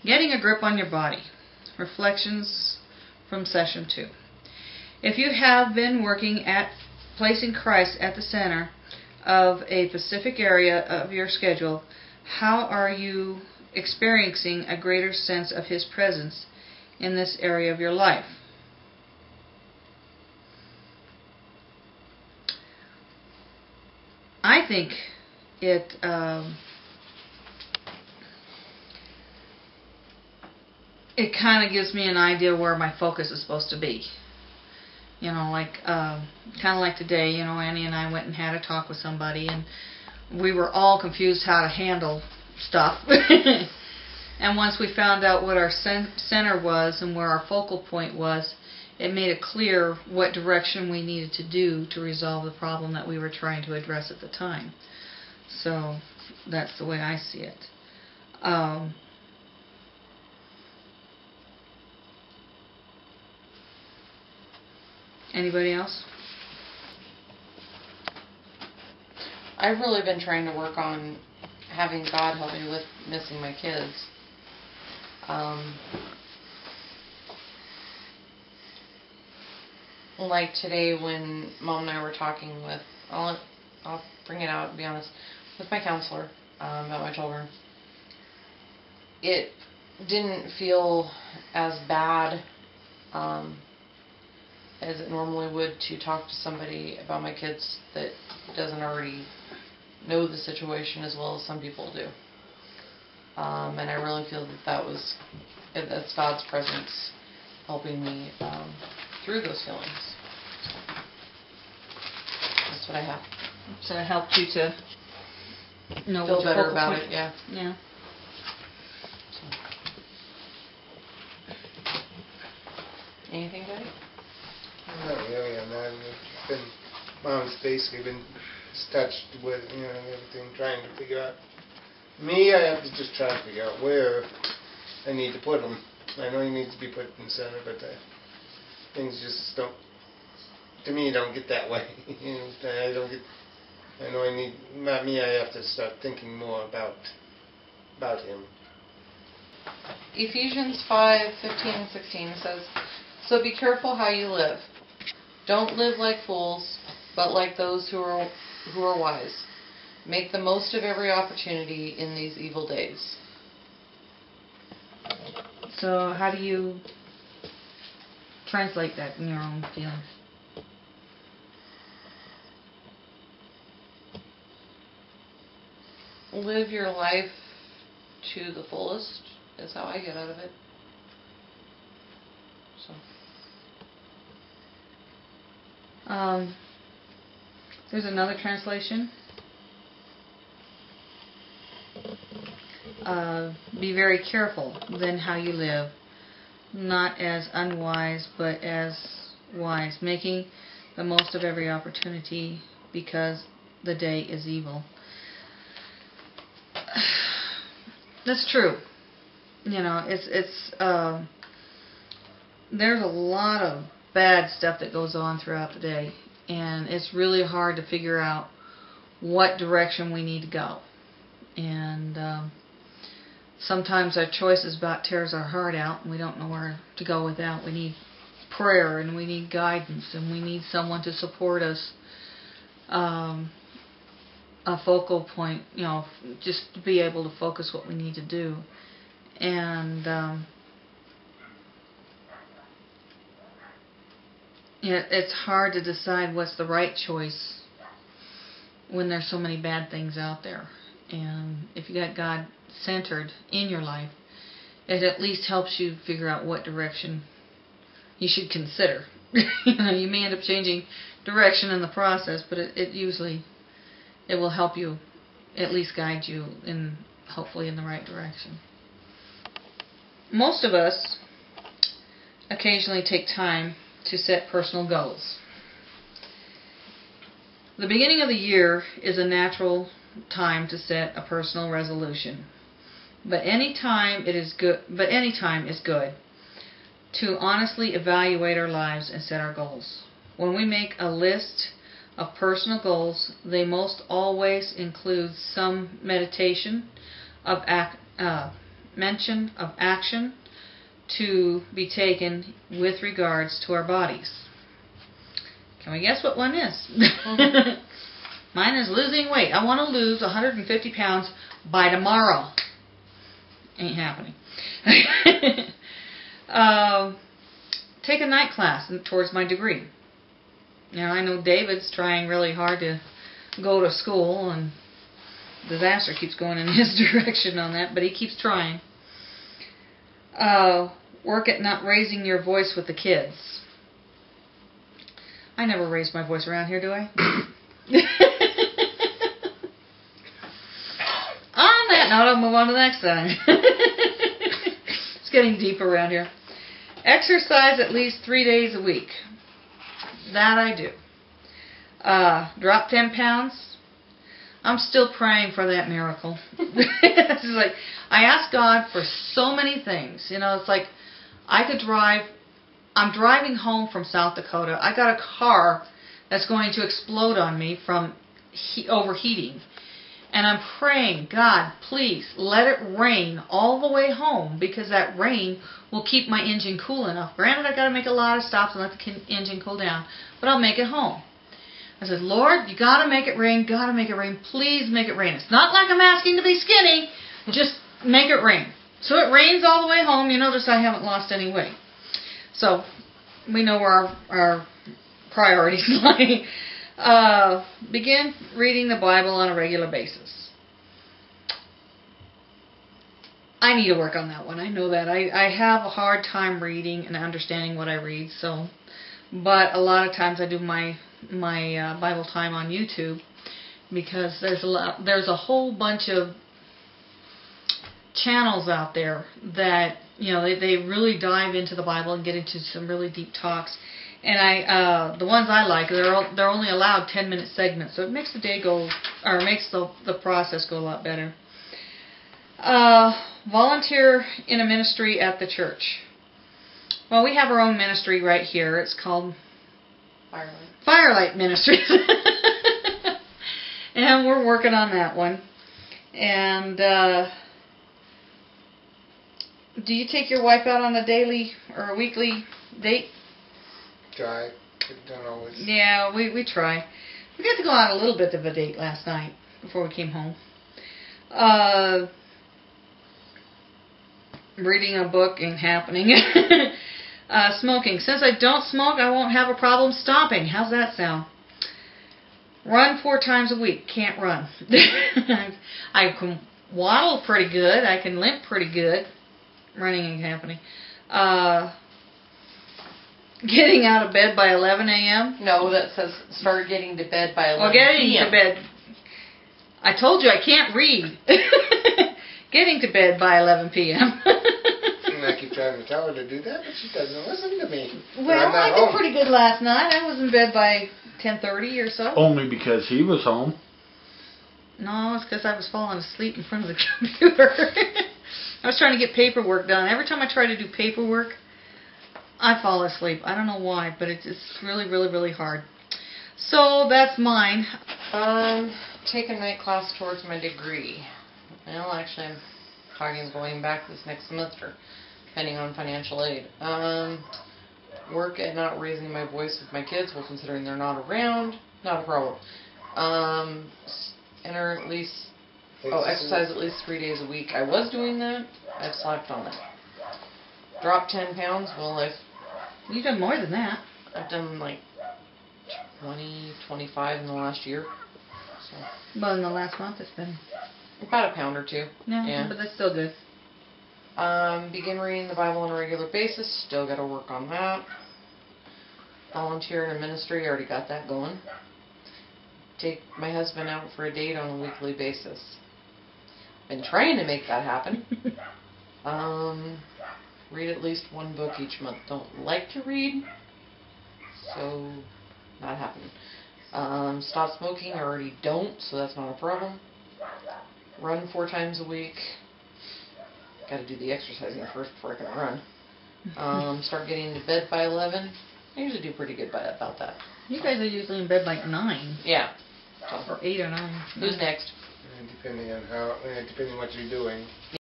Getting a grip on your body. Reflections from session 2. If you have been working at placing Christ at the center of a specific area of your schedule, how are you experiencing a greater sense of His presence in this area of your life? I think it kind of gives me an idea where my focus is supposed to be. You know, like kind of like today, you know, Annie and I went and had a talk with somebody, and we were all confused how to handle stuff. And once we found out what our center was and where our focal point was, it made it clear what direction we needed to do to resolve the problem that we were trying to address at the time. So that's the way I see it. Anybody else? I've really been trying to work on having God help me with missing my kids. Like today when Mom and I were talking with, I'll bring it out and be honest, with my counselor about my children. It didn't feel as bad as it normally would to talk to somebody about my kids that doesn't already know the situation as well as some people do. And I really feel that's God's presence helping me through those feelings. That's what I have. So it helped you to know feel what your better focus about was. it, yeah. Yeah. So. Anything, Daddy? Not really on that. It's been, Mom's basically been touched with, you know, everything, trying to figure out. Me, I have to just try to figure out where I need to put him. I know he needs to be put in the center, but things just don't, to me, don't get that way. You know, I don't get, I know I need, not me, I have to start thinking more about him. Ephesians 5:15 and 16 says, "So be careful how you live. Don't live like fools, but like those who are wise. Make the most of every opportunity in these evil days." So how do you translate that in your own feelings? Live your life to the fullest is how I get out of it. So. There's another translation. Be very careful then how you live, not as unwise, but as wise, making the most of every opportunity because the day is evil. That's true. You know, there's a lot of bad stuff that goes on throughout the day, and it's really hard to figure out what direction we need to go. And sometimes our choices about tears our heart out, and we don't know where to go with that. We need prayer, and we need guidance, and we need someone to support us. A focal point, you know, just to be able to focus what we need to do. And it's hard to decide what's the right choice when there's so many bad things out there. And if you got God centered in your life, it at least helps you figure out what direction you should consider. You know, you may end up changing direction in the process, but it will help you, at least guide you in, hopefully, in the right direction. Most of us occasionally take time to set personal goals. The beginning of the year is a natural time to set a personal resolution, but any time is good to honestly evaluate our lives and set our goals. When we make a list of personal goals, they most always include some meditation of mention of action to be taken with regards to our bodies. Can we guess what one is? Mine is losing weight. I want to lose 150 pounds by tomorrow. Ain't happening. Take a night class towards my degree. Now, I know David's trying really hard to go to school, and disaster keeps going in his direction on that, but he keeps trying. Work at not raising your voice with the kids. I never raised my voice around here, do I? On that note, I'll move on to the next thing. It's getting deep around here. Exercise at least 3 days a week. That I do. Drop 10 pounds. I'm still praying for that miracle. It's like, I ask God for so many things. You know, it's like I could drive. I'm driving home from South Dakota. I got a car that's going to explode on me from overheating. And I'm praying, God, please let it rain all the way home, because that rain will keep my engine cool enough. Granted, I got to make a lot of stops and let the engine cool down, but I'll make it home. I said, Lord, you got to make it rain, got to make it rain. Please make it rain. It's not like I'm asking to be skinny. Just make it rain. So it rains all the way home. You notice I haven't lost any weight. So we know where our priorities lie. Begin reading the Bible on a regular basis. I need to work on that one. I know that. I have a hard time reading and understanding what I read. But a lot of times I do my Bible time on YouTube, because there's a whole bunch of channels out there that, you know, they really dive into the Bible and get into some really deep talks. And the ones I like, they're only allowed 10-minute segments, so it makes the day go, or makes the process go a lot better. Volunteer in a ministry at the church. Well, we have our own ministry right here. It's called Firelight Ministries. And we're working on that one. And do you take your wife out on a daily or a weekly date? Try. Don't always. Yeah, we try. We got to go on a little bit of a date last night before we came home. Reading a book ain't happening. Smoking. Since I don't smoke, I won't have a problem stopping. How's that sound? Run 4 times a week. Can't run. I can waddle pretty good. I can limp pretty good. Running ain't happening. Getting out of bed by 11 a.m.? No, that says start getting to bed by 11 getting p.m. to bed. I told you I can't read. Getting to bed by 11 p.m. And I keep trying to tell her to do that, but she doesn't listen to me. Well, I did pretty good last night. I was in bed by 10:30 or so. Only because he was home. No, it's because I was falling asleep in front of the computer. I was trying to get paperwork done. Every time I try to do paperwork, I fall asleep. I don't know why, but it's really, really, really hard. So that's mine. Take a night class towards my degree. Well, actually, I'm talking going back this next semester, depending on financial aid. Work at not raising my voice with my kids, well, considering they're not around, not a problem. Enter at least, exercise at least 3 days a week. I was doing that. I've slacked on that. Drop 10 pounds. Well, You've done more than that. I've done like 20, 25 in the last year. So. Well, in the last month it's been About a pound or two. No, Yeah. but that's still good. Begin reading the Bible on a regular basis. Still got to work on that. Volunteer in a ministry. Already got that going. Take my husband out for a date on a weekly basis. Been trying to make that happen. Read at least 1 book each month. Don't like to read, so not happening. Stop smoking. I already don't, so that's not a problem. Run 4 times a week. Got to do the exercising first before I can run. Start getting to bed by 11. I usually do pretty good by about that. You guys are usually in bed like 9. Yeah. Or 8 or 9. Who's next? Depending on what you're doing.